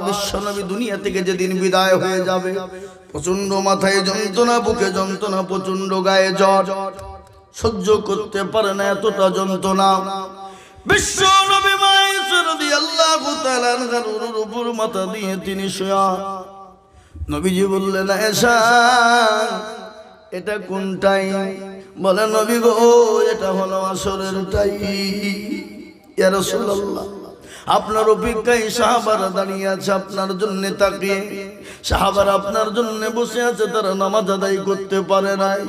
বিশ্বনবী দুনিয়া থেকে যেদিন বিদায় হয়ে যাবে, প্রচন্ড মাথায় যন্ত্রণা, বুকে যন্ত্রণা, প্রচন্ড গায়ে জ্বর, সহ্য করতে পারে না এতটা যন্ত্রণা। বিশ্বনবী মায়েশা রাদিয়াল্লাহু তাআলা আনহার উপর মাথা দিয়ে তিনি শুয়া। নবীজি বললেন, আয়েশা এটা কোন টাইম? বলে, নবী গো এটা হলো আসরের টাইম। ইয়া রাসূলুল্লাহ, আপনার অপেক্ষায় সাহাবারা দাঁড়িয়ে আছে আপনার জন্য তাকিয়ে। সাহাবারা আপনার জন্য বসে আছে, তারা নামাজ আদায় করতে পারে নাই।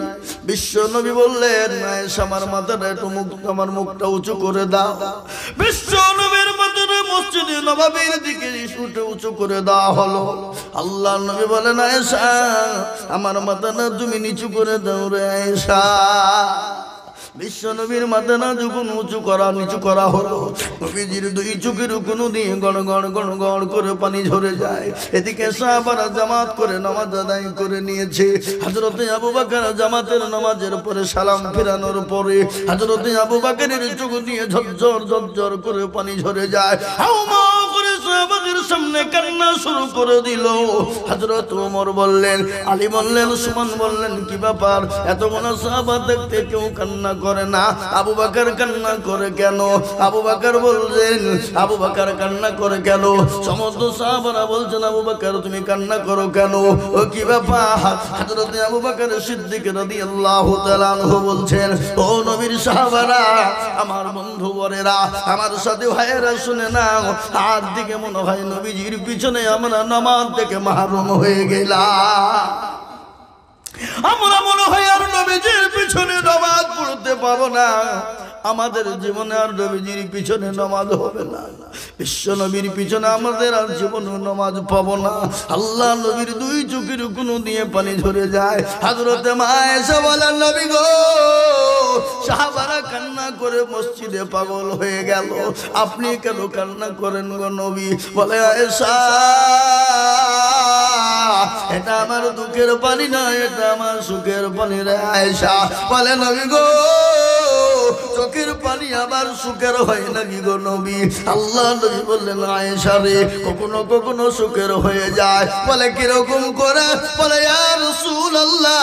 বিশ্ব নবী বললেন, আয়েশা আমার মাথাটা একটু আমার মুখটা উঁচু করে দাও। বিশ্ব নবীর মাথাটা মসজিদে নববীর দিকে উঁচু করে দেওয়া হলো। আল্লাহ নবী বলেন, আয়েশা আমার মাথাটা তুমি নিচু করে দাও রে আয়েশা। বিশ্ব নবীর মাথা না যখন উঁচু করা নিচু করা হলো, নবীজির দুই চোখের কোনো দিয়ে গড় গড় গড় গড় করে পানি ঝরে যায়। এদিকে সাহাবারা জামাত করে নামাজ আদায় করে নিয়েছে। হযরতে আবু বকর জামাতের নামাজের পরে সালাম ফেরানোর পরে হযরতে আবু বকরের চোখ দিয়ে ঝরঝর ঝরঝর করে পানি ঝরে যায়। হাউমা করে সাহাবাদের সামনে কান্না শুরু করে দিল। হযরত ওমর বললেন, আলী বললেন, উসমান বললেন, কি ব্যাপার এতগুলো সাহাবা দেখতে কেউ কান্না করে না, আবু বকর কান্না করে কেন? আবু বকর বললেন, আবু বকর কান্না করে কেন? সমস্ত সাহাবারা বলছেন, আবু বকর তুমি কান্না করো কেন? ও কি ব্যাপার? হযরত আবু বকর সিদ্দিক রাদিয়াল্লাহু তাআলা আনহু বলছেন, ও নবীর সাহাবারা, আমার বন্ধুবরেরা, আমার সাথে ভাইয়েরা শুনে নাও, আজ দিকে মনে হয় নবীজির পিছনে আমরা নামাজ থেকে মাহরুম হয়ে গেলাম। আমরা মনে হয় আর নবীজির পিছনে নামাজ পড়তে পারবো না। আমাদের জীবনে আর নবীজির পিছনে নামাজ হবে না। বিশ্ব নবীর পিছনে আমাদের আর জীবনে নামাজ পাবো না। আল্লাহ নবীর দুই চোখের কোনো দিয়ে পানি ঝরে যায়। হযরতে মা আয়েশা বলেন, নবী গো সাহাবারা কান্না করে মসজিদে পাগল হয়ে গেল, আপনি কেন কান্না করেন গো নবী? বলে, আয়েশা এটা আমার দুঃখের পানি না, এটা আমার সুখের পানি রে আয়েশা। বলে, নবী গো চোখের পানি আবার সুখের হয় নাকি গো নবী? আল্লাহ নবী বললেন, আয়েশা রে কখনো কখনো সুখের হয়ে যায়। বলে, কিরকম করে? বলে, ইয়া রাসূলুল্লাহ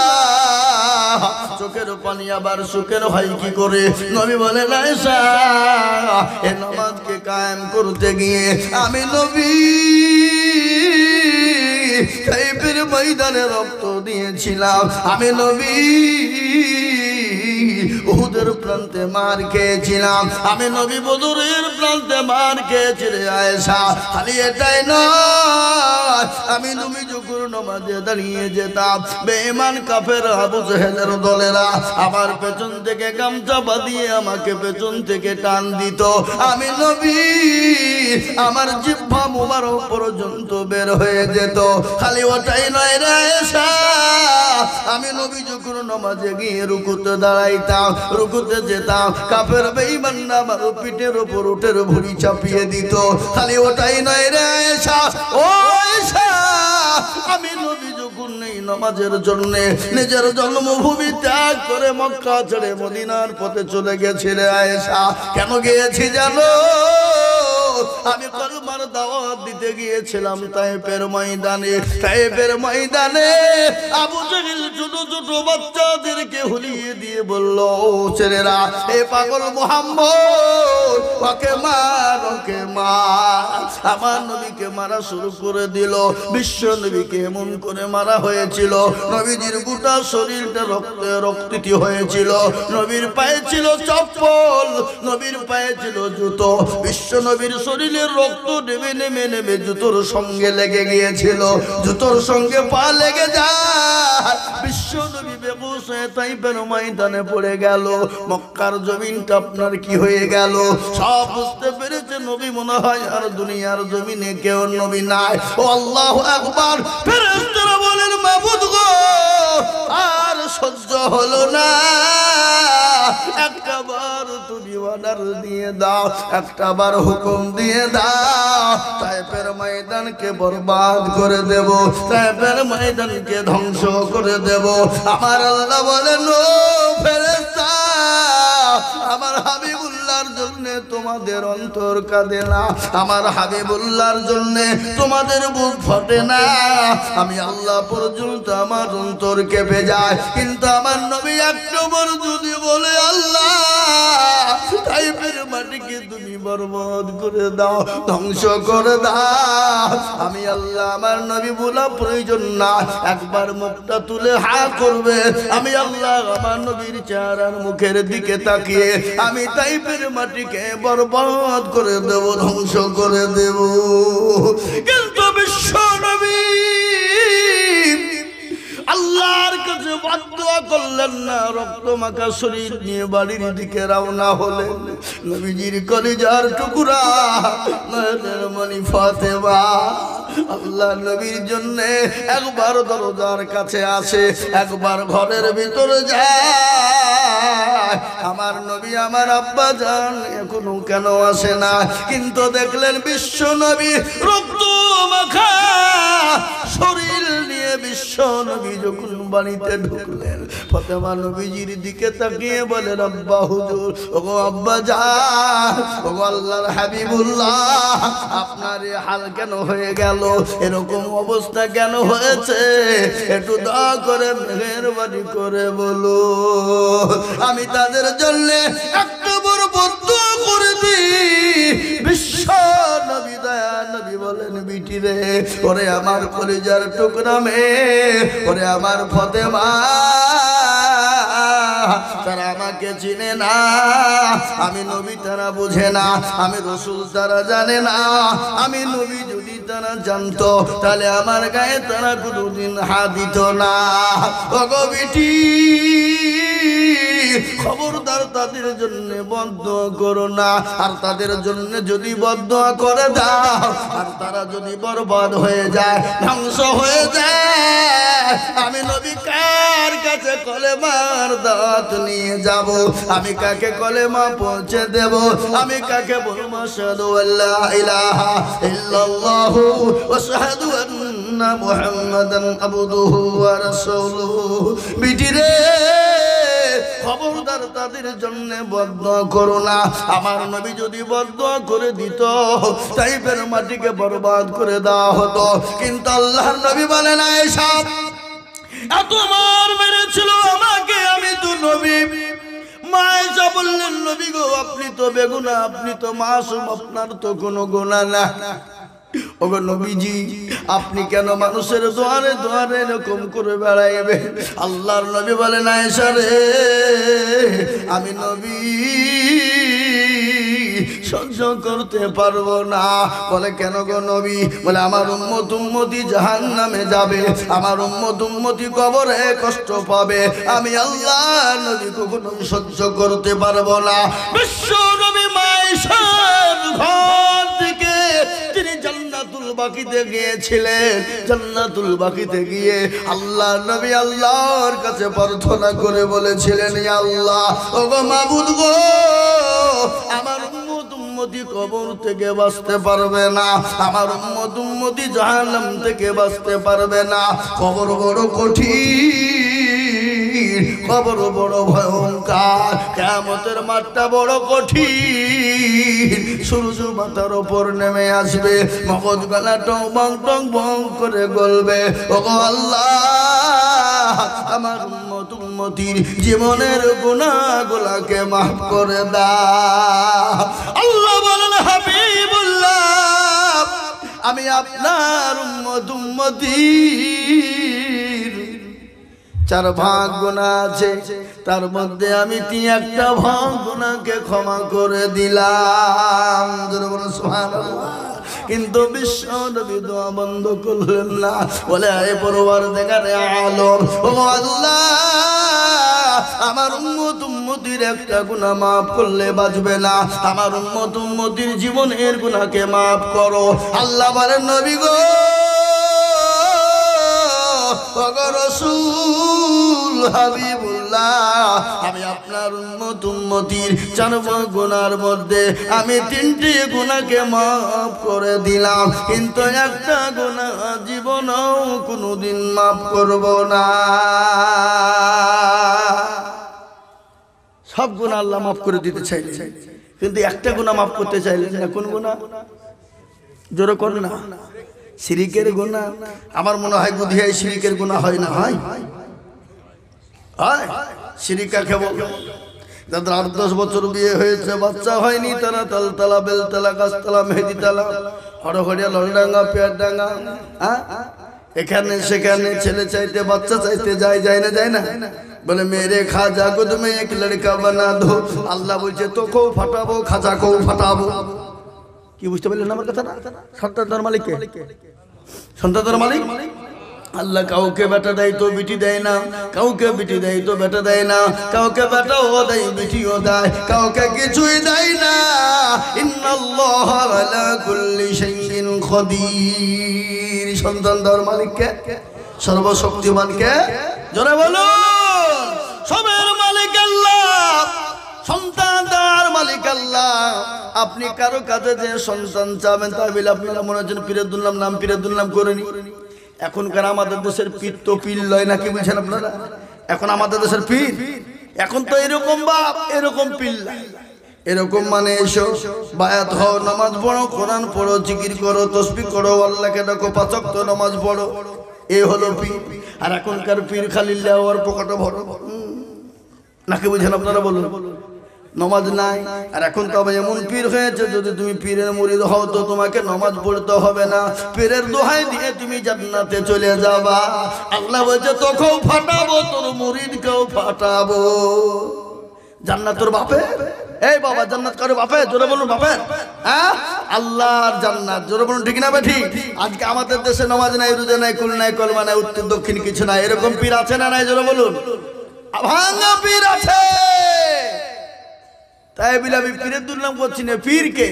চোখের পানি আবার সুখের হয় কি করে? নবী বলেন, আয়েশা এই নামাজকে কায়েম করতে গিয়ে আমি নবী তাইফের ময়দানে রক্ত দিয়েছিলাম। আমি নবী উহুদের প্রান্তে মার খেয়েছিলাম। আমি নবী বদরের প্রান্তে মার খেয়েছি রে আয়েশা। খালি এটাই নয়, আমি নবী যখন নামাজে দাঁড়িয়ে যেতাম, বেঈমান কাফের আবু জেহেলের দলেরা আমার পেছন থেকে গামছা বাঁধিয়ে আমাকে পেছন থেকে টান দিত। আমি নবী আমার জিহ্বা মুবারক পর্যন্ত বের হয়ে যেত। খালি ওটাই নয় রে আয়েশা, আমি নবী যখন নামাজে গিয়ে রুকুতে দাঁড়াইতাম, রুকুতে যেতাম, কাফের বেঈমানরা আমার পিঠের উপর উটের ভুঁড়ি চাপিয়ে দিত। খালি ওটাই নয় রে আয়েশা, ও আয়েশা আমি নবী যখন নেই নামাজের জন্য নিজের জন্মভূমি ত্যাগ করে মক্কা ছেড়ে মদিনার পথে চলে গেছি রে আয়েশা। কেন গিয়েছি জানো? আমি কলমার দাওয়াত দিতে গিয়েছিলাম তায়েফের ময়দানে। তায়েফের ময়দানে আবু জেহেল ছোট ছোট বাচ্চাদেরকে হুলিয়ে দিয়ে বলল, ছেলেরা এ পাগল মুহাম্মদ ওকে মার, ওকে মার। আমার নবীকে মারা শুরু করে দিল। বিশ্ব নবীকে এমন করে মারা হয়েছিল, নবীজির গোটা শরীরটা রক্তে রক্তিত হয়েছিল। নবীর পায়ে ছিল চপ্পল, নবীর পায়ে ছিল জুতো। বিশ্ব নবীর শরীরের রক্ত নেমে নেমে নেমে জুতোর সঙ্গে লেগে গিয়েছিল, জুতোর সঙ্গে পা লেগে যায়। বিশ্ব নবী বেহুশ হয়ে তাইফের ময়দানে পড়ে গেল। মক্কার জমিনটা আপনার কি হয়ে গেল? সব বুঝতে পেরেছে নবী মনে হয় আর দুনিয়ার জমিনে কেউ নবী নাই। ও আল্লাহু আকবার। ফেরেশতারা বলেন, মাবুদ গো আর সহ্য হলো না, একটাবার তুমি অর্ডার দিয়ে দাও, একটাবার হুকুম দিয়ে দাও, তায়েফের ময়দানকে বরবাদ করে দেব, তায়েফের ময়দানকে ধ্বংস করে দেব। আমার আল্লাহ বলেন, ও ফেরেশতা আমার হাবিবুল্লাহর জন্য তোমাদের অন্তর কাঁদে না, আমার হাবিবুল্লাহর জন্য তোমাদের বুক ফটে না। আমি আল্লাহ পর্যন্ত আমার অন্তর কেঁপে যায়, কিন্তু আমার নবী একটু বড় যদি বলে আল্লাহ তাইফের মাটিকে তুমি বরবাদ করে দাও, ধ্বংস করে দাও, আমি আল্লাহ আমার নবী বলা প্রয়োজন না, একবার মুখটা তুলে হা করবে, আমি আল্লাহ আমার নবীর চেহারার মুখের দিকে তাকিয়ে আমি তাইফের মাটিকে বরবাদ করে দেব, ধ্বংস করে দেব। কিন্তু বিশ্ব নবী আল্লাহর কাছে দোয়া করলেন না, রক্ত মাখা শরীর নিয়ে বাড়ির দিকে রওনা হলেন। নবীজির কলিজার টুকরা নয়নের মণি ফাতেমা আল্লাহ নবীর জন্য একবার দরজার কাছে আসে, একবার ঘরের ভিতরে যায়। আমার নবী আমার আব্বা জান এখনো কেন আসে না, কিন্তু দেখলেন বিশ্ব নবী রক্ত মাখা শরীর নিয়ে বিশ্ব নবী যখন বাড়িতে ঢুকলেন, ফাতেমা নবীজির দিকে তাকিয়ে বলেন আব্বা হুজুর, ওগো আব্বা জান, ওগো আল্লাহর হাবিবুল্লাহ, আপনার এই হাল কেন হয়ে গেল, এরকম অবস্থা কেন হয়েছে, একটু দয়া করে মেহেরবানি করে বলো, আমি তাদের জন্য একটা বড় বদুয়া করে দিই। বিশ্ব নবী দয়া নবী বলেন বিটি রে, ওরে আমার কলিজার টুকরা মেয়ে, ওরে আমার ফাতেমা, তারা আমাকে চিনে না, আমি নবী তারা বুঝে না, আমি রসুল তারা জানে না, আমি নবী যদি তারা জানতো তাহলে আমার গায়ে তারা কোনোদিন হাত দিত না। ওগো বিটি খবরদার তাদের জন্য বদদোয়া করো না, আর তাদের জন্য যদি বদদোয়া করে দাও আর তারা যদি বরবাদ হয়ে যায়, ধ্বংস হয়ে যায়, আমি নবী কার কাছে কলেমার দাওয়াত নিয়ে যাব, আমি কাকে কলেমা পৌঁছে দেব, আমি কাকে বলবো আশহাদু আল্লা ইলাহা ইল্লাল্লাহু ওয়া আশহাদু আন্না মুহাম্মাদান আবদুহু ওয়া রাসূলুহু। বিটি রে খবরদার তাদের জন্য বদদোয়া করো না, আমার নবী যদি বদদোয়া করে দিত তাইফের মাটিকে বরবাদ করে দেওয়া হতো, কিন্তু আল্লাহর নবী বলে না এসব এত মার মেরেছিল আমাকে, আমি তো নবী। মা এসে বললেন নবী গো আপনি তো বেগুনা, আপনি তো মাসুম, আপনার তো কোনো গুনাহ না। ওগো নবীজি আপনি কেন মানুষের দুয়ারে দুয়ারে এরকম করে বেড়াইবে? আল্লাহর নবী বলেন আয়েশা রে আমি নবী সহ্য করতে পারবো না। বলে কেন গো নবী? বলে আমার উম্মত উম্মতি জাহান্নামে যাবে, আমার উম্মত উম্মতি কবরে কষ্ট পাবে, আমি আল্লাহ নবী কখনো সহ্য করতে পারবো না। বিশ্ব নবী মায়েশার ঘর থেকে তিনি জান্নাতুল বাকিতে গিয়েছিলেন, জান্নাতুল বাকিতে গিয়ে আল্লাহ নবী আল্লাহর কাছে প্রার্থনা করে বলেছিলেন ইয়া আল্লাহ ওগো মাবুদ গো আমার উম্মত উম্মতি কবর থেকে বাঁচতে পারবে না, আমার উম্মত উম্মতি জাহান্নাম থেকে বাঁচতে পারবে না, কবর বড় কঠিন, কবর বড় ভয়ঙ্কর, কিয়ামতের মাঠটা বড় কঠিন, সূর্য মাথার উপর নেমে আসবে, মগজ গলা টং বং টং বং করে গলবে। ওগো আল্লাহ আমার উম্মত উম্মতির জীবনের গুনাহগুলোকে মাফ করে দাও। আল্লাহ বলেন হাবিবুল্লাহ আমি আপনার উম্মত উম্মতির 4 ভাগ গুনাহ আছে, তার মধ্যে আমি 3টা ভাগ গুনাহকে ক্ষমা করে দিলাম। সুবহানাল্লাহ। কিন্তু বিশ্ব নবী দোয়া বন্ধ করলেন না, বলে আয় পরওয়ারদিগারে আলম ও আল্লাহ আমার উম্মত উম্মতির একটা গুনাহ মাফ করলে বাঁচবে না, আমার উম্মত উম্মতির জীবনের গুনাহকে মাফ করো। আল্লাহ বলেন নবী গো ওগো রাসূল হাবিবুল্লাহ আমি আপনার উম্মত উম্মতির 4 গুনার মধ্যে আমি 3টি গুনাহকে মাফ করে দিলাম, কিন্তু একটা গুনাহ জীবনেও কোনোদিন মাফ করব না। সব গুনাহ আল্লাহ মাফ করে দিতে চাইলেন, কিন্তু একটা গুনাহ মাফ করতে চাইলেন না। কোন গুনাহ? জোরে কর না। শিরিকের গুনাহ। আমার মনে হয় বুধিয়ায় শিরিকের গুনাহ হয় না? হয় হয়। শিরিক কাকে বলে? যাদের 8-10 বছর বিয়ে হয়েছে, বাচ্চা হয়নি, তারা তালতলা, বেলতলা, গাছতলা, মেহেদিতলা, হরহরিয়া, ললডাঙ্গা, পেয়ারডাঙ্গা, এখানে সেখানে ছেলে চাইতে বাচ্চা চাইতে যায় না যায় না? বলে মেরে খাজা को तुम्हें एक लड़का बना दो। আল্লাহ বলছে তোকেও ফাটাবো, খাজাকেও ফাটাবো। কি বুঝতে পারলেন আমার কথা না? সন্তানের মালিক কে? সন্তানের মালিক আল্লাহ। কাউকে বেটা দেয় তো বিটি দেয় না, কাউকে বিটি দেয় তো বেটা দেয় না, কাউকে বেটাও দেয় বিটিও দেয়, কাউকে কিছুই দেয় না। ইন্নাল্লাহা আলা কুল্লি শাইইন কদির। সন্তান দেওয়ার মালিক কে? সর্বশক্তিমান কে? জোরে বলুন। সবের মালিক আল্লাহ, সন্তান দেওয়ার মালিক আল্লাহ। আপনি কারো কাছে যে সন্তান চাবেন তা বলে আপনারা মনে হচ্ছেন পীরের দুর্নাম নাম, পীরের দুর্নাম করেনি। এখনকার আমাদের দেশের পীর তো পীর লয় না, কি বলছেন আপনারা? এখন আমাদের দেশের পীর, এখন তো এরকম বাপ, এরকম পীর, এরকম মানে এসো বায়াত হও, নামাজ পড়ো, কোরআন পড়ো, জিকির করো, তাসবিহ করো, আল্লাহকে ডাকো, 5 ওয়াক্ত নামাজ পড়ো, এই হলো পীর। আর এখনকার পীর খালি লেওয়ার পকেটে ভরো, নাকি বুঝেন আপনারা? বলুন। নামাজ নাই। আর এখন তো আবার এমন পীর হয়েছে, যদি তুমি পীরের মুরিদ হও তো তোমাকে নামাজ পড়তে হবে না, পীরের দোহাই দিয়ে তুমি জান্নাতে চলে যাবা। আল্লাহ বলছে তোকেও ফাটাবো, তোর মুরিদকেও ফাটাবো। জান্নাত তোর বাপে? এই বাবা, জান্নাত কারো বাপে? জোরে বলুন বাপে। হ্যাঁ, আল্লাহর জান্নাত। জোরে বলুন ঠিক না বেঠি? আজকে আমাদের দেশে নামাজ নাই, রোজা নাই, কুল নাই, কলমা নাই, উত্তর দক্ষিণ কিছু নাই, এরকম পীর আছে না নাই? জোরে বলুন। ভাঙা পীর আছে। তাই বলে আমি পীরের দুর্নাম করছি না। পীরকে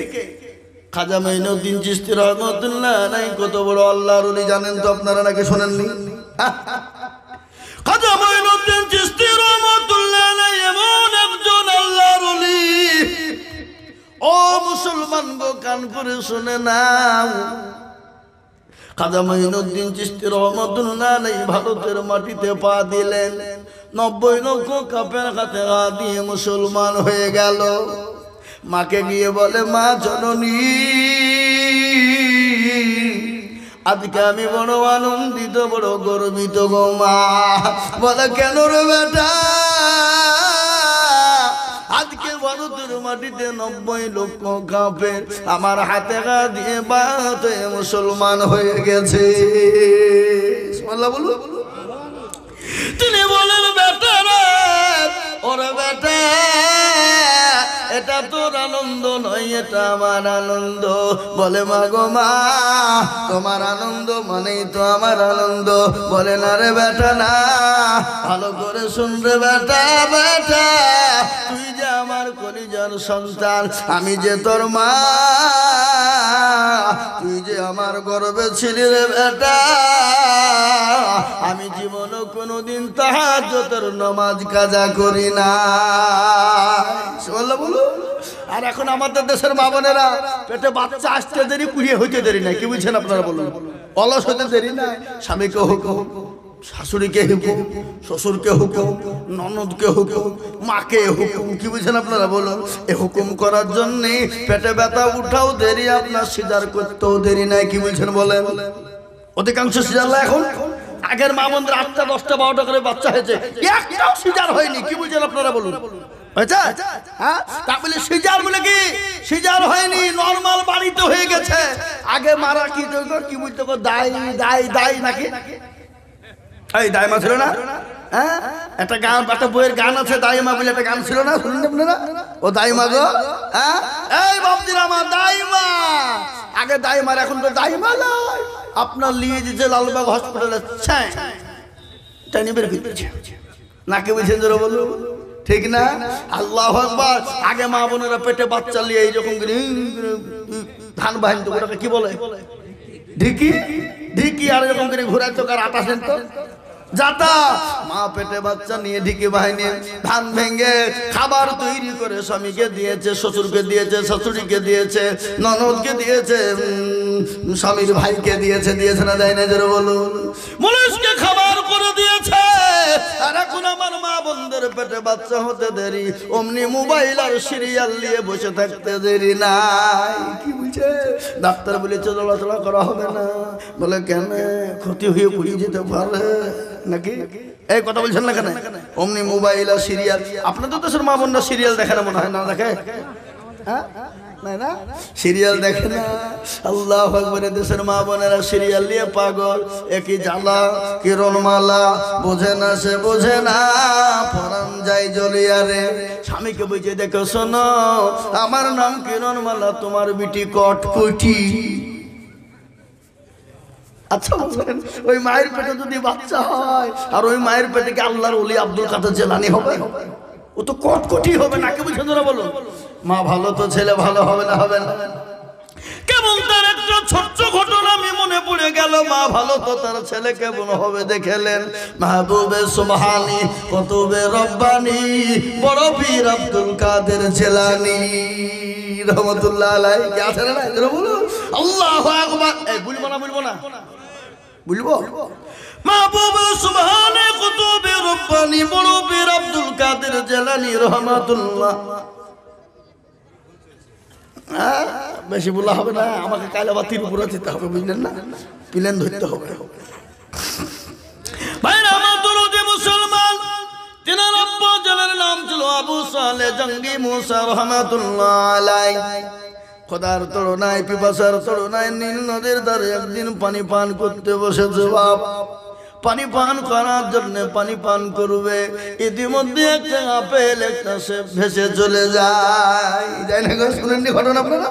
খাজা মাইনুদ্দিন চিশতি রহমাতুল্লাহ আলাইহি কত বড় আল্লাহর ওলি জানেন তো আপনারা, নাকি শোনেননি? খাজা মাইনুদ্দিন চিশতি রহমাতুল্লাহ আলাইহি এমন একজন আল্লাহর ওলি। ও মুসলমান গো, কান করে শুনে নাও। খাজা মাইনুদ্দিন চিশতি রহমাতুল্লাহ আলাইহি ভারতের মাটিতে পা দিলেন, 90 লক্ষ কাফের হাতে হাত দিয়ে মুসলমান হয়ে গেল। মাকে গিয়ে বলে, মা জননী, আজকে আমি বড় আনন্দিত, বড় গর্বিত গো মা। বলে কেন রে বেটা? আজকে ভারতের মাটিতে 90 লক্ষ কাফের আমার হাতে হাত দিয়ে বায়াত হয়ে মুসলমান হয়ে গেছে। সুবহানাল্লাহ বলুন। তিনি বলেন, বেটা রে, ওরে বেটা, এটা তোর আনন্দ নয়, এটা আমার আনন্দ। বলে মা গো মা, তোমার আনন্দ মানেই তো আমার আনন্দ। বলে না রে বেটা না, ভালো করে শুন রে বেটা। বেটা, তুই যে আমার কলিজার সন্তান, আমি যে তোর মা, তুই যে আমার গর্বে ছিলি রে বেটা। আমি জীবনে কোনোদিন তাহাজ্জুদের নামাজ কাজা করি না। সুবহানাল্লাহ বলো। আর এখন আমাদের দেশের মা বোনেরা পেটে বাচ্চা আসতে দেরি, কুড়িয়ে হইতে দেরি নাই, কি বুঝছেন আপনারা? বলুন। অলস হতে দেরি নাই, স্বামীকে হুকুম, শাশুড়িকে হুকুম, শ্বশুরকে হুকুম, ননদকে হুকুম, মাকে হুকুম, কি বুঝছেন আপনারা? বলুন। এ হুকুম করার জন্য পেটে ব্যথা উঠাও দেরি, আপনার সিজার করতেও দেরি নাই, কি বুঝছেন বলেন? অধিকাংশ সিজার এখন, আগের মা বোনদের 8টা 10টা 12টা করে বাচ্চা হয়েছে, একটাও সিজার হয়নি, কি বুঝছেন আপনারা? বলুন। হয়েছে? হ্যাঁ, তাহলে সিজার বলে কি? সিজার হয়নি, নরমাল বাড়িতে হয়ে গেছে। আগে মারা কি কি বলতো? দাই দাই দাই, নাকি এই দাইমা ছিল না? হ্যাঁ, একটা গান, একটা বইয়ের গান আছে, দাইমা বলে একটা গান ছিল না? শুনুন আপনারা। ও দাইমা গো, হ্যাঁ, এই বাপজির আমার দাইমা। আগে দাইমার, এখন তো দাইমা নয়। আপনার নিয়ে যেতে লালবাগ হসপিটালে বের ফিরছে, নাকি বুঝছেন? জোরে বলুন, ঠিক না? আল্লাহু আকবার। আগে মা বোনেরা পেটে বাচ্চা নিয়ে এইরকম ধান বাহিনী তো, ওটাকে কি বলে? ঢিকি। ঢিকি আর এরকম করে ঘুরাই তো, কার আটা সেন তো যাতা। মা পেটে বাচ্চা নিয়ে ঢিকি বাহিনী ধান ভেঙে খাবার তৈরি করে স্বামীকে দিয়েছে, শ্বশুরকে দিয়েছে, শাশুড়িকে দিয়েছে, ননদকে দিয়েছে, স্বামীর ভাইকে দিয়েছে। দিয়েছে না? দেয় না? জোরে বলুন। মানুষকে খাবার করে দিয়েছে, আর এখন আমার মা বোনদের পেটে বাচ্চা হতে দেরি, অমনি মোবাইল আর সিরিয়াল নিয়ে বসে থাকতে দেরি নাই। কি বুঝছে? ডাক্তার বলেছে চলাচলা করা হবে না। বলে কেন? ক্ষতি হয়ে পড়ে যেতে পারে নাকি? এই কথা বলছেন না কেন? অমনি মোবাইল আর সিরিয়াল। আপনাদের দেশের মা বোনরা সিরিয়াল দেখে না মনে হয়? না দেখে? হ্যাঁ না, সিরিয়াল দেখে না। আল্লাহু আকবার। দেশের মা বোনেরা সিরিয়াল নিয়ে পাগল। একই জ্বালা কিরণমালা, বোঝে না সে বোঝে না, পরাণ যায় জ্বলিয়া রে। স্বামীকে বুঝে দেখো, শোনো আমার নাম কিরণমালা, তোমার বিটি কটকটি। আচ্ছা বলেন, ওই মায়ের পেটে যদি বাচ্চা হয়, আর ওই মায়ের পেটে কি আল্লাহর ওলি আব্দুল কাদের জিলানী হবে? ও তো কটকটি হবে না। কে বুঝে তোরা বলো? মা ভালো তো ছেলে ভালো হবে না? হবে না। কেবল তার একটা ছোট্ট ঘটনা আমি মনে পড়ে গেল। মা ভালো তো তার ছেলে কেমন হবে দেখেলেন। মাহবুবে সুবহানি কুতুবে রব্বানি বড় পীর আব্দুল কাদের জিলানী রহমাতুল্লাহ আলাইহি। কি আছে না? এরা বলো আল্লাহু আকবার। এই বলবো না? বলবো? মাহবুবে সুবহানি কুতুবে রব্বানি বড় পীর আব্দুল কাদের জিলানী রহমাতুল্লাহ। বেশি বলা হবে না, আমাকে কাল আবার ত্রিপুরা যেতে হবে, বুঝলেন না? প্লেন ধরতে হবে। ভাইরা আমার দরদি মুসলমান, তিনার আব্বা জানের নাম ছিল আবু সালেহ জঙ্গি মুসা রহমাতুল্লাহ আলাইহি। খোদার তরুণায় পিপাসার তরুণায় নীল নদীর ধারে একদিন পানি পান করতে বসেছে বাপ। পানি পান করার জন্য পানি পান করবে, ইতিমধ্যে একটা আপেল একটা সেব ভেসে চলে যায়। যাই না? শুনেননি ঘটনা আপনারা?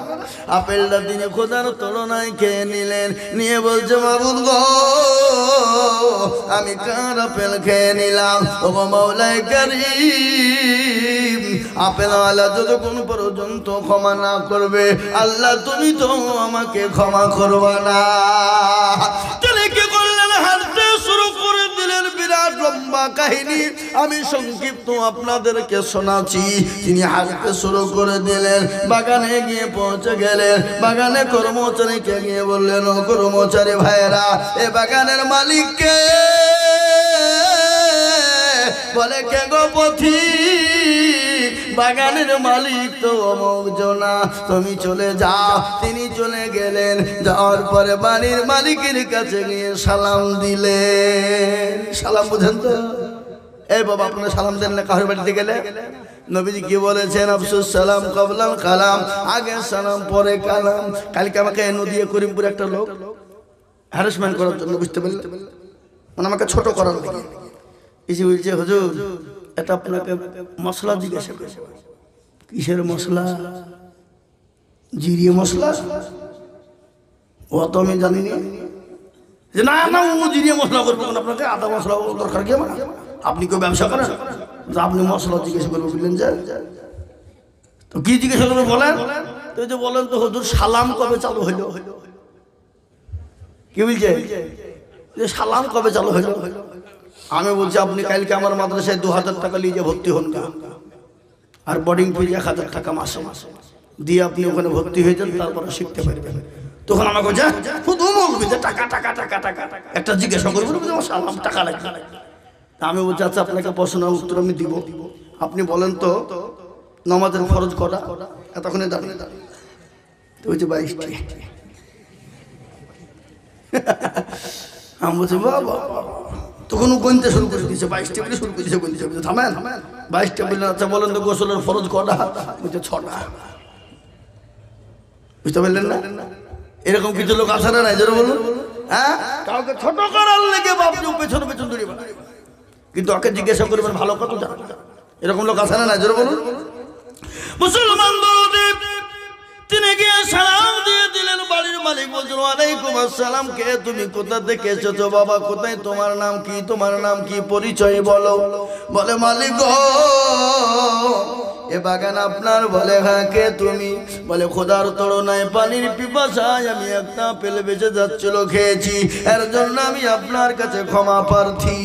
আপেলটা তিনি খোদার তুলনায় খেয়ে নিলেন, নিয়ে বলছে মাবুদ গো, আমি কার আপেল খেয়ে নিলাম? ও মাওলাই কারীম, আপেলওয়ালা যতক্ষণ পর্যন্ত ক্ষমা না করবে, আল্লাহ তুমি তো আমাকে ক্ষমা করবা না। তিনি কি করলেন? হাঁটতে শুরু করে দিলেন। বিরাট লম্বা কাহিনী আমি সংক্ষিপ্ত আপনাদেরকে শোনাচ্ছি। তিনি হাঁটতে শুরু করে দিলেন, বাগানে গিয়ে পৌঁছে গেলেন। বাগানে কর্মচারীকে গিয়ে বললেন, ও কর্মচারী ভাইয়েরা, এ বাগানের মালিককে? বলে কে গো পথিক? বাগানের মালিক তো অমুক জনা, তুমি চলে যাও। তিনি চলে গেলেন। যাওয়ার পরে বাড়ির মালিকের কাছে গিয়ে সালাম দিলেন। সালাম বুঝেন তো? এই বাবা, আপনারা সালাম দেন না কারোর বাড়িতে গেলে? নবীজি কি বলেছেন? আফসুস সালাম কবলাল কালাম, আগে সালাম পরে কালাম। কালকে আমাকে নদিয়া করিমপুর একটা লোক হ্যারাসমেন্ট করার জন্য, বুঝতে পারলেন, মানে আমাকে ছোট করার জন্য এসে বলছে, হুজুর এটা আপনাকে মশলা জিজ্ঞাসা করে। কিসের মশলা? জিরিয়ে মশলা? ও তো আমি জানি না। না ও জিরিয়ে মশলা করবো আপনাকে, আদা মশলা দরকার কি আমার? আপনি কেউ ব্যবসা করেন? আপনি মশলা জিজ্ঞাসা করবো বললেন যে, তো কি জিজ্ঞাসা করবো বলেন? তো যে বলেন তো হুজুর সালাম কবে চালু হইল? কি বলছে? সালাম কবে চালু হইল? আমি বলছি আপনি কালকে আমার মাদ্রাসায় 2000 টাকা নিয়ে ভর্তি হন না, আর বোর্ডিং ফি 1000 টাকা মাসে দিয়ে আপনি ওখানে ভর্তি হয়ে যান, তারপরে শিখতে পারবেন। তখন আমাকে বলছে শুধু বলবি যে টাকা টাকা টাকা টাকা একটা জিজ্ঞাসা করবো, সালাম টাকা লাগবে। আমি বলছি আচ্ছা আপনাকে প্রশ্নের উত্তর আমি দিব, আপনি বলেন তো নামাজের ফরজ কটা? এতক্ষণে দাঁড়িয়ে তো বলছে 22টি। আমি বলছি বাবা, তখন গুনতে শুরু করে দিয়েছে, 22টা বলে শুরু করে দিয়েছে গুনতে। থামেন, 22টা বললেন। আচ্ছা বলেন তো গোসলের ফরজ কটা? বলছে 6টা। বুঝতে পারলেন না? এরকম কিছু লোক আছে না? যারা বলুন, হ্যাঁ, কাউকে ছোট করার লেগে বাপনি পেছনে পেছন দৌড়ে, কিন্তু ওকে জিজ্ঞাসা করবেন ভালো কত জানা। এরকম লোক আছে না? যারা বলুন। মুসলমান তিনি গিয়ে সালাম দিয়ে দিলেন। বাড়ির মালিক বলছেন, ওয়ালাইকুম আসসালাম, কে তুমি? কোথা থেকে এসেছো বাবা? কোথায়? তোমার নাম কি? তোমার নাম কি? পরিচয় বলো। বলে মালিক গো, এ বাগান আপনার? বলে হ্যাঁ। কে তুমি? বলে খোদার তরুণায় পানির পিপাসায় আমি একটা আপেল বেঁচে যাচ্ছিল, খেয়েছি, এর জন্য আমি আপনার কাছে ক্ষমা প্রার্থী,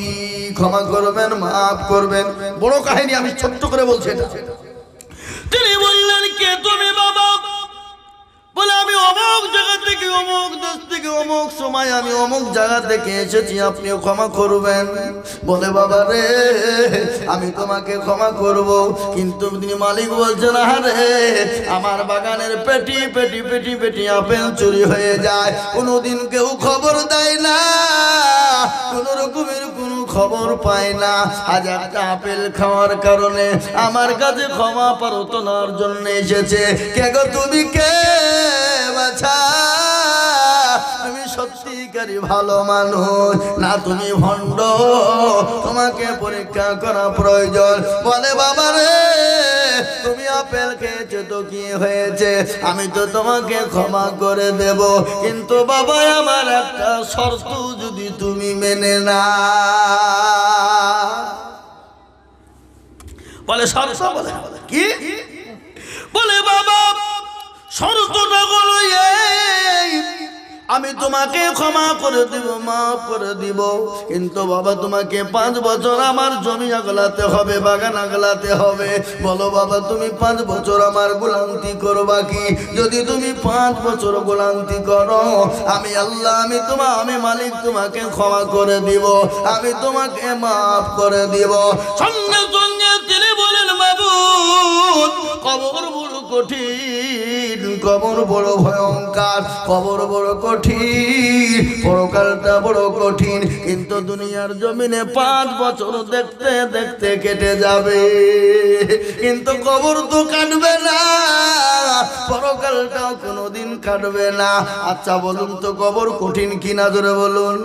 ক্ষমা করবেন, মাফ করবেন। বড় কাহিনী, আমি ছোট্ট করে বলছি এটা। তিনি বললেন, কে তুমি বাবা? বলে আমি অমুক জায়গা থেকে অমুক দেশ থেকে অমুক সময় আমি অমুক জায়গা থেকে এসেছি, আপনিও ক্ষমা করবেন। বলে বাবা রে আমি তোমাকে ক্ষমা করব, কিন্তু তিনি মালিক বলছেন আরে আমার বাগানের পেটি পেটি পেটি পেটি আপেল চুরি হয়ে যায়, কোনোদিন কেউ খবর দেয় না, কোন রকমের কোনো খবর পায় না। আজ একটা আপেল খাওয়ার কারণে আমার কাছে ক্ষমা প্রার্থনার জন্য এসেছে। কে গো তুমি কে বাছা? তুমি সত্যিকারই ভালো মানুষ না তুমি ভণ্ড? তোমাকে পরীক্ষা করা প্রয়োজন। বলে বাবা রে তুমি আপেল খেয়েছো তো কি হয়েছে, আমি তো তোমাকে ক্ষমা করে দেব, কিন্তু বাবা আমার একটা শর্ত যদি তুমি মেনে না। বলে শর্ত? বলে কি? বলে বাবা শর্তটা হলো এই, আমি তোমাকে ক্ষমা করে দিব, মাফ করে দিব, কিন্তু বাবা তোমাকে 5 বছর আমার জমি আগলাতে হবে, বাগান আগলাতে হবে। বলো বাবা তুমি 5 বছর আমার গোলামি করবা কি? যদি তুমি 5 বছর গোলামি করো, আমি আল্লাহ আমি মালিক তোমাকে ক্ষমা করে দিব, আমি তোমাকে মাফ করে দিব। সঙ্গে সঙ্গে তিনি বলেন বাবু কবর বড় কঠিন, কবর বড় ভয়ঙ্কর, কবর বড় কঠিন, পরকালটা বড় কঠিন, কিন্তু দুনিয়ার জমিনে 5 বছর দেখতে দেখতে কেটে যাবে, কিন্তু কবর তো কাটবে না, পরকালটাও কোনোদিন কাটবে না। আচ্ছা বলুন তো কবর কঠিন কিনা জোরে বলুন?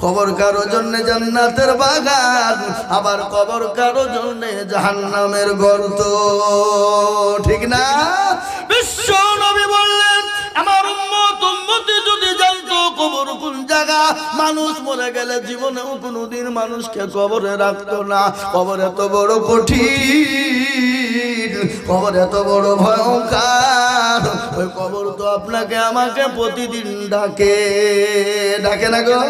কবর কারো জন্য জান্নাতের বাগান, আবার কবর কারো জন্য জাহান্নামের গর্ত, ঠিক না? বিশ্ব নবী বললেন আমার উম্মতি যদি জানতো কবর কোন জায়গা, মানুষ মরে গেলে জীবনেও কোনোদিন মানুষকে কবরে রাখতো না। কবর এত বড় কঠিন, কবর এত বড় ভয়ঙ্কর, ওই কবর তো আপনাকে আমাকে প্রতিদিন ডাকে, ডাকে না গো?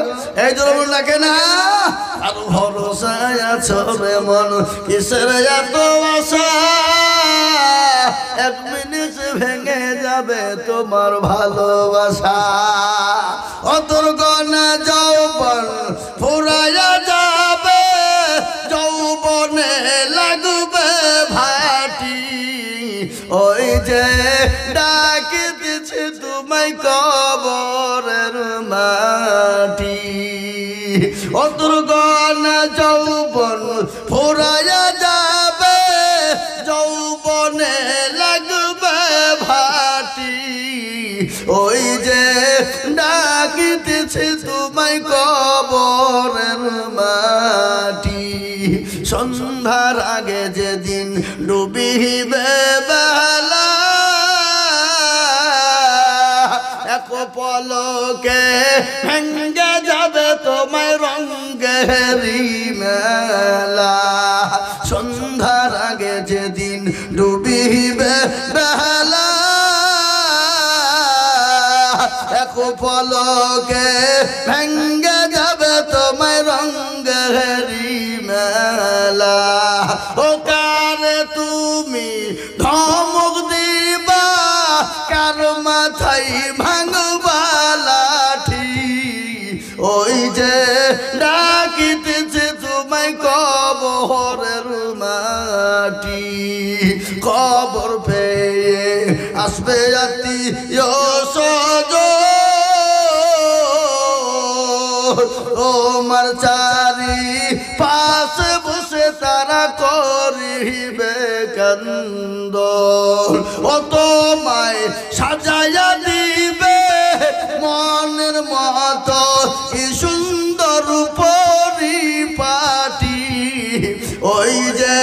এই জন্য ডাকে না? আর ভরসায় আছো রে মন, কিসের এত আশা, 1 মিনিট ভেঙে যাবে তোমার ভালোবাসা, অতর গনা যৌবন ফুরাইয়া যাবে, যৌবনে লাগবে ভাটি, ওই যে ডাকিতেছে তোমায় কবরের মাটি, অতর গনা যৌবন ফুরাইয়া যাবে, যৌবনে লাগবে ভাটি, ওই যে ডাকিতেছে তোমায় কবরের মাটি। সন্ধ্যার আগে যেদিন ডুবিবে বেলা, এক পলকে ভেঙ্গে যাবে তোমায় রঙ্গেরি মেলা, সন্ধ্যার আগে যেদিন ডুবিবে বেলা, এক পলকে ভেঙ্গে যাবে তোমায় রঙ্গেরি মেলা। ও কারে তুমি ধমক দিবা, কার মাথায় ভাঙবা লাঠি, ওই যে ডাকিতেছে তোমায় কবরের মাটি, কবর পেয়ে আসবে আত্মীয় স্বজন, তোমার চারি পাশে বসে তারা করিবে কান্দন, ও তোমায় সাজাইয়া দিবে মনের মতো কি সুন্দর পরিপাটি, ওই যে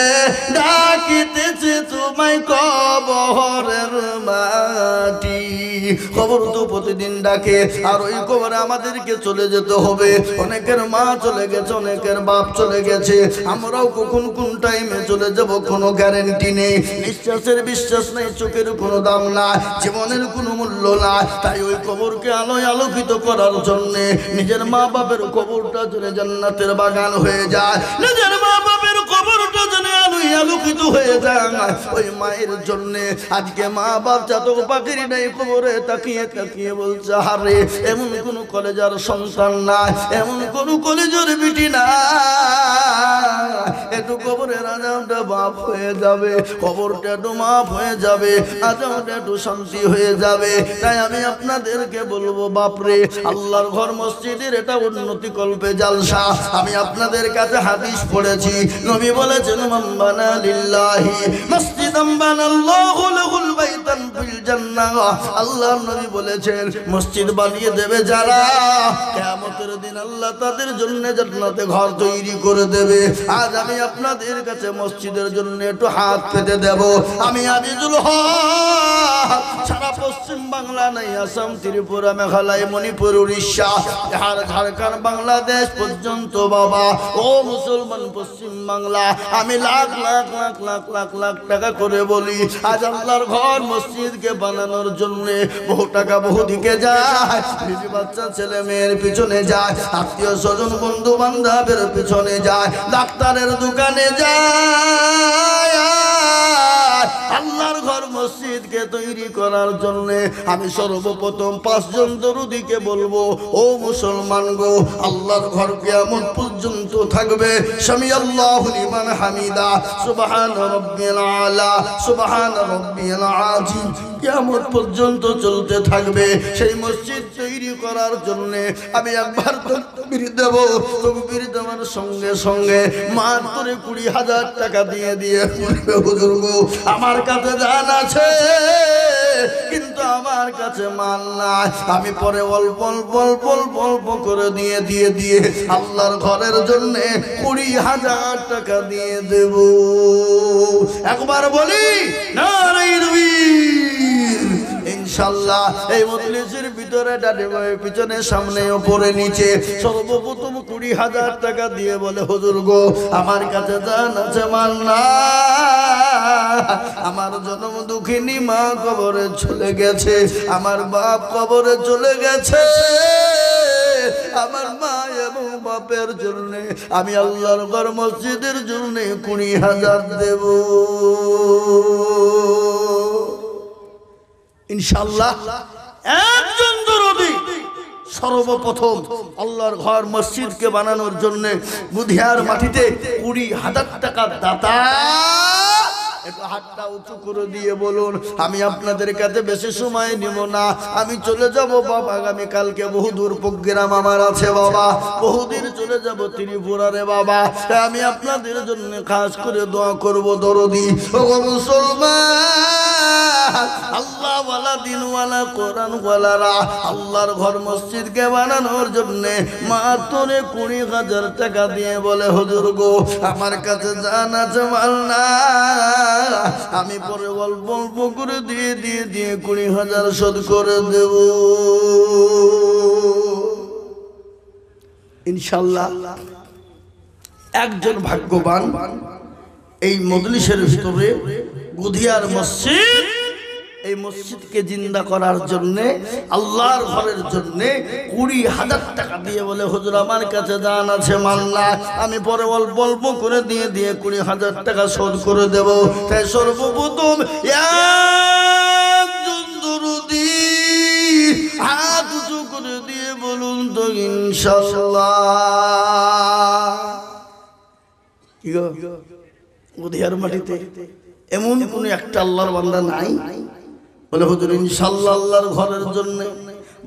ডাকিতেছে তোমায় কবরের মাটি। কবর তো প্রতিদিন ডাকে, আর ওই কবরে আমাদেরকে চলে যেতে হবে। অনেকের মা চলে গেছে, অনেকের বাপ চলে গেছে, আমরাও কখন কোন টাইমে চলে যাব কোনো গ্যারেন্টি নেই। নিঃশ্বাসের বিশ্বাস নেই, চোখের কোনো দাম নাই, জীবনের কোনো মূল্য নাই। তাই ওই কবরকে আলোয় আলোকিত করার জন্য নিজের মা বাপের কবরটা যেন জান্নাতের বাগান হয়ে যায়, নিজের মা বাপের কবরটা যেন আলোয় আলোকিত হয়ে যায়। ওই মায়ের জন্য আজকে মা বাপ জাতক পাখির নেই কবরে তাকিয়ে তাকিয়ে বলছে আরে এমন কোন কলেজার সন্তান না, এমন কোন কলেজের বিটি না, একটু কবরের আজাবটা মাফ হয়ে যাবে, কবরটা একটু মাফ হয়ে যাবে, আজাবটা একটু শান্তি হয়ে যাবে। তাই আমি আপনাদেরকে বলবো বাপরে, আল্লাহর ঘর মসজিদের এটা উন্নতি কল্পে জালসা। আমি আপনাদের কাছে হাদিস পড়েছি, নবী বলেছেন মান বানা লিল্লাহি মসজিদান বানাল্লাহু লাহুল বাইতান ফিল জান্নাহ। আল্লাহর নবী বলেছেন মসজিদ বানিয়ে দেবে যারা, কিয়ামতের দিন আল্লাহ তাদের জন্য জান্নাতে ঘর তৈরি করে দেবে। আজ আমি আপনাদের কাছে মসজিদের জন্য একটু হাত পেতে দেব। আমি আজিজুল হক সারা পশ্চিম বাংলা নাই, আসাম, ত্রিপুরা, মেঘালয়, মণিপুর, উড়িষ্যা, বিহার, ঝাড়খণ্ড, বাংলাদেশ পর্যন্ত বাবা ও মুসলমান পশ্চিম বাংলা, আমি লাখ লাখ লাখ লাখ লাখ লাখ টাকা করে বলি আজ আল্লাহর ঘর মসজিদকে বানানোর জন্য বহু টাকা বহু দিকে যায়, বিবি বাচ্চা ছেলে মেয়ের পিছনে যায়, আত্মীয় স্বজন বন্ধু বান্ধবের পিছনে যায়, ডাক্তারের দোকানে যায়। আল্লাহর ঘর মসজিদকে তৈরি করার জন্য আমি সর্বপ্রথম 5 জন দরুদীকে বলবো ও মুসলমান গো, আল্লাহর ঘর কিয়ামত পর্যন্ত থাকবে। সামি আল্লাহু লিমান হামিদা, সুবহান রাব্বিয়াল আলা, সুবহান রাব্বিয়াল আযীম, কিয়ামত পর্যন্ত চলতে থাকবে। সেই মসজিদ তৈরি করার জন্য আমি একবার তাকবীর দেব, তাকবীর দেওয়ার সঙ্গে সঙ্গে মাত্র 20,000 টাকা দিয়ে দিয়ে বলবে হুজুর গো আমার কাছে জান আছে কিন্তু আমার কাছে মাল নাই, আমি পরে অল্প অল্প অল্প অল্প অল্প করে দিয়ে দিয়ে দিয়ে আল্লাহর ঘরের জন্য 20,000 টাকা দিয়ে দেব। একবার বলি নারায়ে তাকবীর। ইনশাআল্লাহ এই মজলিসের ভিতরে ডানে বামে পিছনে সামনে উপরে নিচে সর্বপ্রথম 20,000 টাকা দিয়ে বলে হুজুর গো আমার কাছে জান আছে মাল না, আমার জন্ম দুঃখিনী মা কবরে চলে গেছে, আমার বাপ কবরে চলে গেছে, আমার মা এবং বাপের জন্য আমি আল্লাহর ঘর মসজিদের জন্য 20,000 দেব। ইনশাআল্লাহ একজন দরদি সর্বপ্রথম আল্লাহর ঘর মসজিদকে বানানোর জন্য বুধিয়ার মাটিতে 20,000 টাকা দাতা। একটু হাতটা উঁচু করে দিয়ে বলুন আমি আপনাদের কাছে বেশি সময় নিব না, আমি চলে যাব বাবা, আগামী কালকে বহুদূর প্রোগ্রাম আমার আছে বাবা, বহুদিন চলে যাব ত্রিপুরারে বাবা, আমি আপনাদের জন্য খাস করে দোয়া করব দরদি ও মুসলমান, আল্লাহ ওয়ালা দিন ওয়ালা কোরআন ওয়ালারা আল্লাহর ঘর মসজিদকে বানানোর জন্য মাত্র 20,000 টাকা দিয়ে বলে হুজুর গো আমার কাছে জান আছে মাল না, আমি পরে অল্প অল্প করে দিয়ে দিয়ে দিয়ে 20,000 শোধ করে দেব। ইনশাআল্লাহ একজন ভাগ্যবান এই মজলিসের ভিতরে গুধিয়ার মসজিদ, এই মসজিদকে জিন্দা করার জন্য আল্লাহর ঘরের জন্য 20,000 টাকা দিয়ে বলে হুজুর আমার কাছে জান আছে মাল না, আমি পরে অল্প অল্প করে দিয়ে দিয়ে 20,000 টাকা শোধ করে দেব। তাই সর্বপ্রথম একজন দরদি হাত উঁচু করে দিয়ে বলুন তো ইনশাআল্লাহ। কি গো গুধিয়ার মাটিতে এমন কোন একটা আল্লাহর বান্দা নাই বলে হুজুর ইনশাআল্লাহ আল্লাহর ঘরের জন্য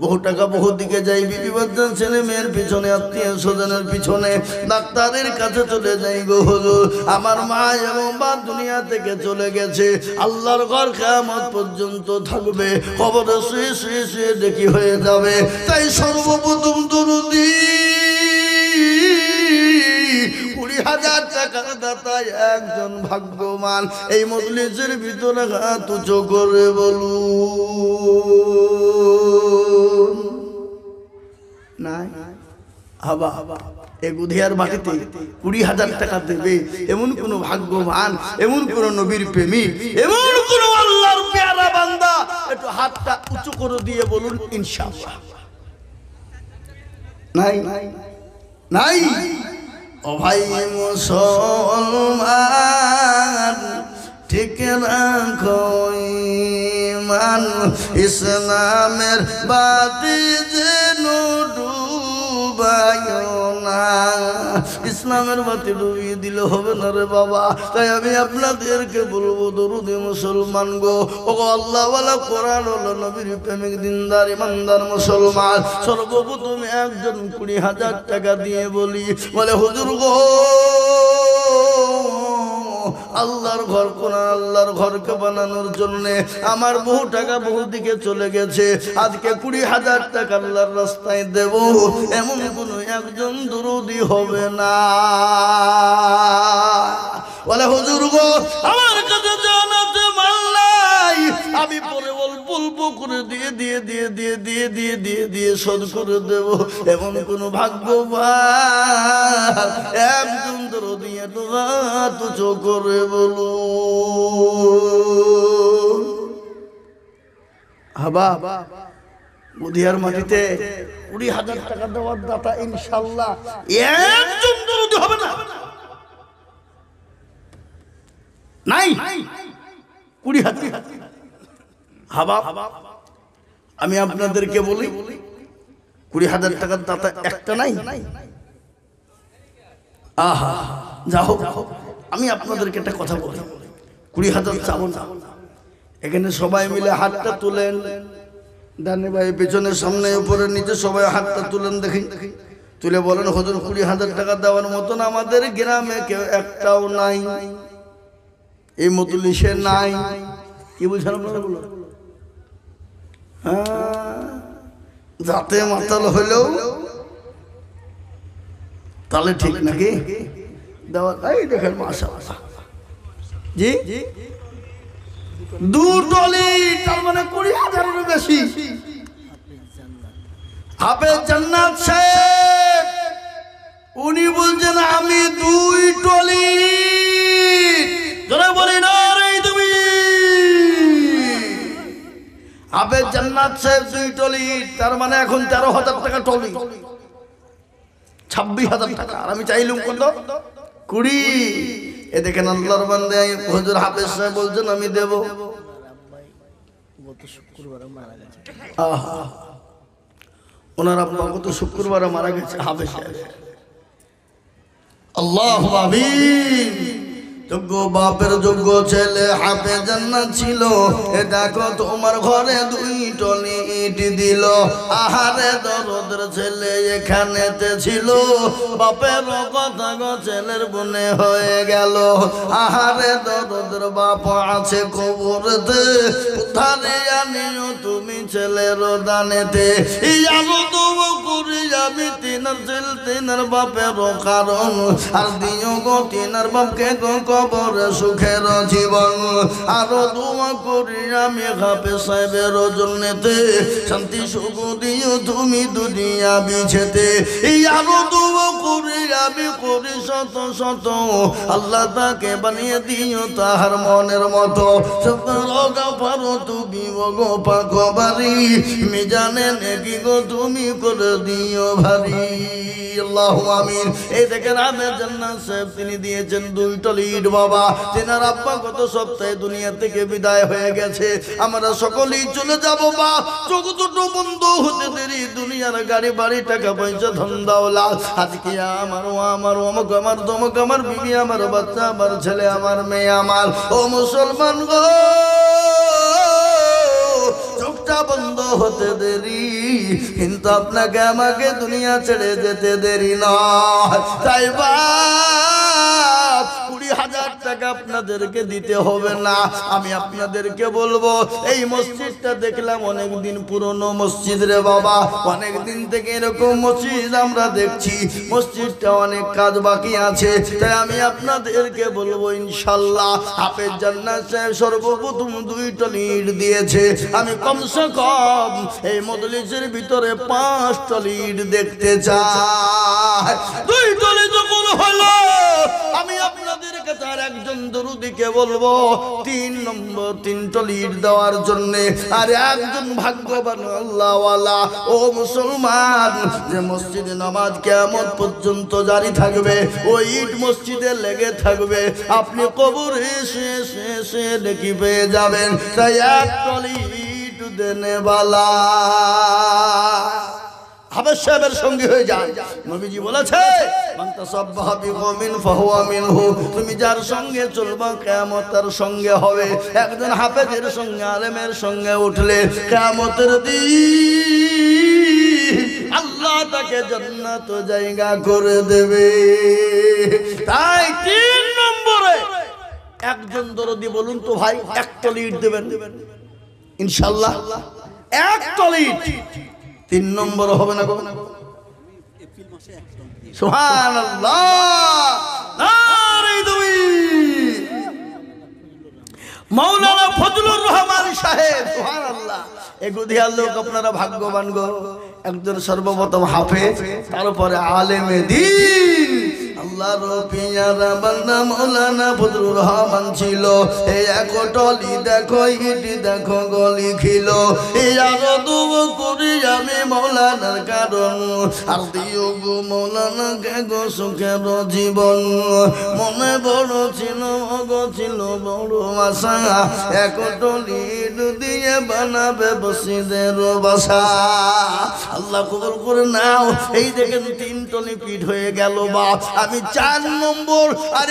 বহু টাকা বহু দিকে যাই, বিবি বাচ্চা ছেলে মেয়ের পিছনে আত্মীয় স্বজনের পিছনে ডাক্তারের কাছে চলে যাই গো হুজুর আমার মা এবং বাপ দুনিয়া থেকে চলে গেছে, আল্লাহর ঘর কিয়ামত পর্যন্ত থাকবে, কবরে শুয়ে শুয়ে শুয়ে দেখি হয়ে যাবে। তাই সর্বপ্রথম দরদি 20,000 টাকার দাতা একজন ভাগ্যবান এই মজলিসের ভিতরে হাত উঁচু করে বলুন নাই। হাবা এই গুধিয়ার মাটিতে 20,000 টাকা দেবে এমন কোন ভাগ্যবান, এমন কোন নবীর প্রেমিক, এমন কোন আল্লাহর পেয়ারা বান্দা একটু হাতটা উঁচু করে দিয়ে বলুন ইনশাআল্লাহ নাই নাই। ও ভাই মুসলমান ঠিক রাখো ঈমান ইসলামের বাতি যেন ডুবায়ো না। ইসলামের বাতি ডুবিয়ে দিলে হবে না রে বাবা। তাই আমি আপনাদেরকে বলবো দরুদে মুসলমান গো, ও আল্লাহওয়ালা কোরআন ওয়ালা নবীর প্রেমিক দিনদার ইমানদার মুসলমান, সর্বপ্রথম একজন 20,000 টাকা দিয়ে বলে হুজুর গো, আল্লাহর ঘর কোরআন আল্লাহর ঘরকে বানানোর জন্য আমার বহু টাকা বহু দিকে চলে গেছে, আজকে 20,000 টাকা আল্লাহর রাস্তায় দেব, এমন কোন একজন দরুদি হবে না। বলে হুজুর গো, আমার কাছে জানাতে মাল নাই, আমি পরে অল্প করে দিয়ে শোধ করে দেব, এমন কোন ভাগ্যবান একজন দরদি হাত উঁচু করে বলো। হাবা বুধিয়ার মাটিতে 20,000 টাকা দেওয়ার দাতা ইনশাআল্লাহ একজন দরদি হবে না। নাই 20,000 হাবা। আমি আপনাদেরকে বলি 20,000 টাকার দাতা একটা নাই। আহা যাও, আমি আপনাদেরকে একটা কথা বলি, 20,000 চাবো না। এখানে সবাই মিলে হাতটা তুলেন, ডানে ভাই পেছনে সামনে উপরে নিচে সবাই হাতটা তুলেন, দেখি তুলে বলেন হুজুর 20,000 টাকা দেওয়ার মতন আমাদের গ্রামে কেউ একটাও নাই, এই মজলিসে নাই। কি বুঝলেন আপনারা? বলো যাতে মাতাল হইলেও তাহলে ঠিক নাকি দেওয়া। এই দেখেন মাশাআল্লাহ জি 2 টলি, তার মানে 20,000-এর বেশি। হাফেজ জান্নাত সাহেব উনি বলছেন আমি 2 টলি। যারা বলি না রে তুমি, হাফেজ জান্নাত সাহেব 2 টলি, তার মানে এখন 13,000 টাকা টলি, 26,000 টাকা। আর আমি চাইলুম কত? 20। এ দেখেন আল্লাহর বান্দা হুজুর হাফেজ সাহেব বলছেন আমি দেব। ওনার আব্বা গত শুক্রবারে মারা গেছে হাফেজ সাহেব। আল্লাহু আমিন। যোগ্য বাপের যোগ্য ছেলে হাফেজ জান্নাত ছিল, এ দেখো তোমার ঘরে 2 টলি ইট দিল। আহারে দরদের ছেলে এখানেতে ছিল, বাপের কথা গো ছেলের বনে হয়ে গেল। আহারে দরদের বাপ আছে কবরেতে, উদ্ধারে আনিও তুমি ছেলের দানেতে। ইয়ারো তো করি আমি তিনার ছেলে তিনার বাপের কারণ, আর দিও গো তিনার বাপকে গো কবরে সুখের জীবন। আরো দোয়া করি আমি হাফেজ সাহেবের জন্যতে, শান্তি সুখ দিও তুমি দুনিয়া বিছেতে। আরো দোয়া করি আমি করি শত শত, আল্লাহ তাকে বানিয়ে দিও তাহার মনের মতো। পারো তুমি গো পাকবারি, মিজানে নেকি গো তুমি করে দিও ভারী। আল্লাহু আমিন। এই দেখেন হাফেজ জান্নাত সাহেব তিনি দিয়েছেন 2 টলি ইট বাবা। তেনার আব্বা গত সপ্তাহে দুনিয়া থেকে বিদায় হয়ে গেছে। আমরা সকলেই চলে যাব বা চোখ দুটো বন্ধ হতে দেরি, দুনিয়ার গাড়ি বাড়ি টাকা পয়সা ধন দৌলত আজকে আমার অমুক আমার তমুক আমার বিবি আমার বাচ্চা আমার ছেলে আমার মেয়ে আমার। ও মুসলমান গো, চোখটা বন্ধ হতে দেরি, কিন্তু আপনাকে আমাকে দুনিয়া ছেড়ে যেতে দেরি নয়। তাই বা 20,000 টাকা আপনাদেরকে দিতে হবে না। আমি আপনাদেরকে বলবো, এই মসজিদটা দেখলাম অনেক দিন পুরনো মসজিদ রে বাবা, অনেক দিন থেকে এরকম মসজিদ আমরা দেখছি, মসজিদটা অনেক কাজ বাকি আছে। তাই আমি আপনাদেরকে বলবো ইনশাআল্লাহ হাফেজ জান্নাত সাহেব সর্বপ্রথম 2 টলি ইট দিয়েছে। আমি কমসে কম এই মজলিসের ভিতরে 5 টলি ইট দেখতে চাই। 2 টলি যখন হলো, আমি আপনাদের কাছে আর একজন দরুদি দিকে বলবো 3 নম্বর 3টা ইট দেওয়ার জন্য। আর একজন ভাগ্যবান আল্লাহওয়ালা ও মুসলমান যে মসজিদে নামাজ কিয়ামত পর্যন্ত জারি থাকবে, ওই ইট মসজিদে লেগে থাকবে, আপনি কবরে শেষে নেকি পেয়ে যাবেন। তাই এক টলি ইট দেনে বালা হাবেস সাহেবের সঙ্গে হয়ে যায়। নবীজি বলেছে মান তাসাব্বাহা বিকওমিন ফাহুয়া মিনহু, তুমি যার সঙ্গে চলবা কিয়ামত তার সঙ্গে হবে। একজন হাফেজের সঙ্গে আলেমের সঙ্গে উঠলে কিয়ামতের দিন আল্লাহ তাকে জান্নাত জায়গা করে দেবে। তাই 3 নম্বরে একজন দরদি বলুন তো ভাই, এক টলি ইট দেবেন ইনশাআল্লাহ, এক টলি ইট। 3 নম্বর হবে না গো? সুবহানাল্লাহ, নারে তাকবীর। মাওলানা ফজলুর রহমান সাহেব, সুবহানাল্লাহ, এগুদিয়ার লোক আপনারা ভাগ্যবান গো। একজন সর্বপ্রথম হাফেজ, তারপরে আলেমে দ্বীন, আল্লাহর পিয়ারা বান্দা মাওলানা ফজলুর রহমান ছিল। এই এক টলি দেখো ইট দেখো গলি খিল, এই আরো দুব করি আমি মাওলানার কারণ, আর দিও গো মাওলানাকে গো সুখের জীবন। মনে বড় ছিল গো ছিল বড় আশা, এক টলি ইট দিয়ে বানাবে মসজিদের বাসা। আল্লাহ কবুল করে নাও। এই দেখেন 3 টলি পিঠ হয়ে গেল বাপ। আমি 4 নম্বর আর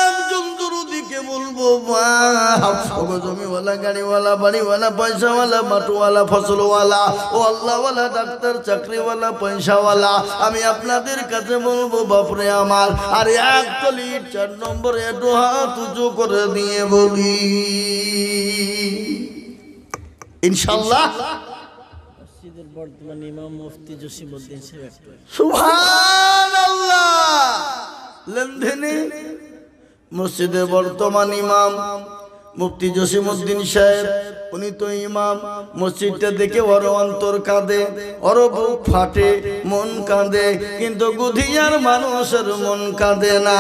একজন দরদিকে বলবো বাপ, ওগো জমিওয়ালা গাড়িওয়ালা বাড়িওয়ালা পয়সাওয়ালা মাটুওয়ালা ফসলওয়ালা ও আল্লাহওয়ালা ডাক্তার চাকরিওয়ালা পয়সাওয়ালা, আমি আপনাদের কাছে বলবো বাপরে আমার, আর এক টলি 4 নম্বরে একটু হাত উঁচু করে দিয়ে বলি ইনশাআল্লাহ। বর্তমান ইমাম মুফতি জসিমউদ্দিন সাহেব, সুবহানাল্লাহ, লেনদেনে মসজিদে বর্তমান ইমাম মুফতি জসিমউদ্দিন সাহেব, উনি তো ইমাম। মসজিদটা দেখে ওর অন্তর কাঁদে, ওর বুক ফাটে, মন কাঁদে, কিন্তু গুধিয়ার মানুষের মন কাঁদে না।